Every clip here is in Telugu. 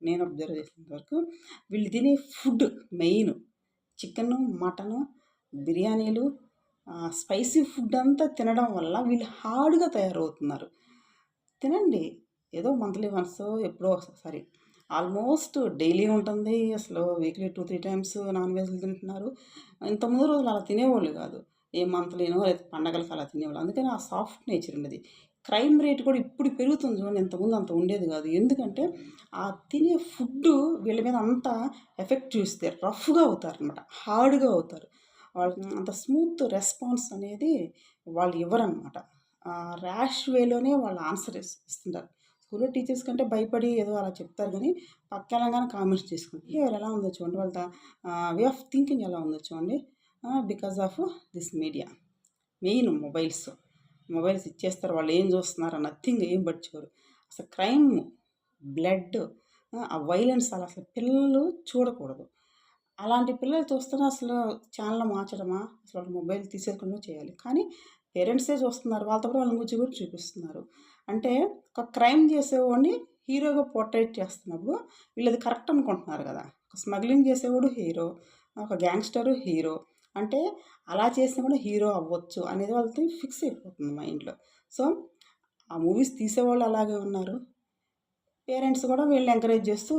నేను అబ్జర్వ్ చేసినంత వరకు వీళ్ళు తినే ఫుడ్ మెయిన్ చికెను, మటను, బిర్యానీలు, స్పైసీ ఫుడ్ అంతా తినడం వల్ల వీళ్ళు హార్డ్‌గా తయారవుతున్నారు. తినండి. ఏదో మంత్లీ వన్సో ఎప్పుడో ఒకసారి. ఆల్మోస్ట్ డైలీ ఉంటుంది. అసలు వీక్లీ 2, 3 టైమ్స్ నాన్ వెజ్‌లు తింటున్నారు. ఇంతకుముందు రోజులు అలా తినేవాళ్ళు కాదు. ఏ మంత్లీనో లేదా పండగలకి అలా తినేవాళ్ళు. అందుకని ఆ సాఫ్ట్ నేచర్ ఉండేది. క్రైమ్ రేట్ కూడా ఇప్పుడు పెరుగుతుంది చూడండి. ఇంతకుముందు అంత ఉండేది కాదు. ఎందుకంటే ఆ తినే ఫుడ్డు వీళ్ళ మీద అంత ఎఫెక్ట్ చూపిస్తే రఫ్‌గా అవుతారనమాట. హార్డ్‌గా అవుతారు. వాళ్ళకి అంత స్మూత్ రెస్పాన్స్ అనేది వాళ్ళు ఇవ్వరనమాట. ర్యాష్ వేలోనే వాళ్ళు ఆన్సర్ ఇస్తుంటారు. స్కూల్‌లో టీచర్స్ కంటే భయపడి ఏదో అలా చెప్తారు గానీ, పక్కకెళ్ళంగానే కామెంట్స్ చేసుకుంటారు. బిహేవియర్ ఎలా ఉందో చూడండి. వాళ్ళ వే ఆఫ్ థింకింగ్ ఎలా ఉందో చూడండి. Because of this media. Main mobiles. Mobiles ఇచ్చేస్తారు. వాళ్ళు ఏం చూస్తున్నారో నథింగ్ ఏం పట్టించుకోరు. అసలు క్రైమ్, బ్లడ్, ఆ వైలెన్స్ అసలు పిల్లలు చూడకూడదు. అలాంటి పిల్లలు చూస్తేనే అసలు ఛానెల్ మార్చడమా, అసలు వాళ్ళ మొబైల్ తీసేయకుండా చేయాలి. కానీ పేరెంట్సే చూస్తున్నారు. వాళ్ళతో కూడా వాళ్ళని కూర్చోబెట్టి చూపిస్తున్నారు. అంటే ఒక క్రైమ్ చేసేవాడిని హీరోగా పోర్ట్రేట్ చేస్తున్నప్పుడు వీళ్ళది కరెక్ట్ అనుకుంటున్నారు కదా! ఒక స్మగ్లింగ్ చేసేవాడు హీరో, ఒక గ్యాంగ్‌స్టరు హీరో. అంటే అలా చేసినా కూడా హీరో అవ్వచ్చు అనేది వాళ్ళకి ఫిక్స్ అయిపోతుంది మైండ్‌లో. సో, ఆ మూవీస్ తీసేవాళ్ళు అలాగే ఉన్నారు. పేరెంట్స్ కూడా వీళ్ళని ఎంకరేజ్ చేస్తూ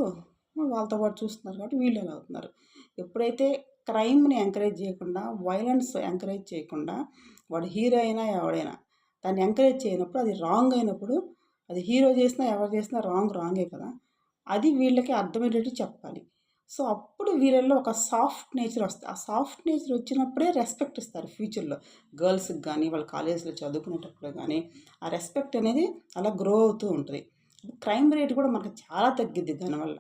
వాళ్ళతో పాటు చూస్తున్నారు కాబట్టి వీళ్ళు అలా అవుతున్నారు. ఎప్పుడైతే క్రైమ్‌ని ఎంకరేజ్ చేయకుండా, వయలెన్స్ ఎంకరేజ్ చేయకుండా, వాడు హీరో అయినా ఎవడైనా దాన్ని ఎంకరేజ్ చేయనప్పుడు అది రాంగ్ అయినప్పుడు, అది హీరో చేసినా, ఎవరు చేసినా రాంగ్ రాంగే కదా! అది వీళ్ళకి అర్థమయ్యేటట్టు చెప్పాలి. సో, అప్పుడు వీళ్ళల్లో ఒక సాఫ్ట్ నేచర్ వస్తది. ఆ సాఫ్ట్ నేచర్ వచ్చినప్పుడే రెస్పెక్ట్ ఇస్తారు ఫ్యూచర్‌లో. గర్ల్స్‌కి గానీ, వాళ్ళ కాలేజ్‌లో చదువుకునేటప్పుడు గానీ, ఆ రెస్పెక్ట్ అనేది అలా గ్రో అవుతూ ఉంటది. క్రైమ్ రేట్ కూడా మనకు చాలా తగ్గిద్ది దానివల్ల.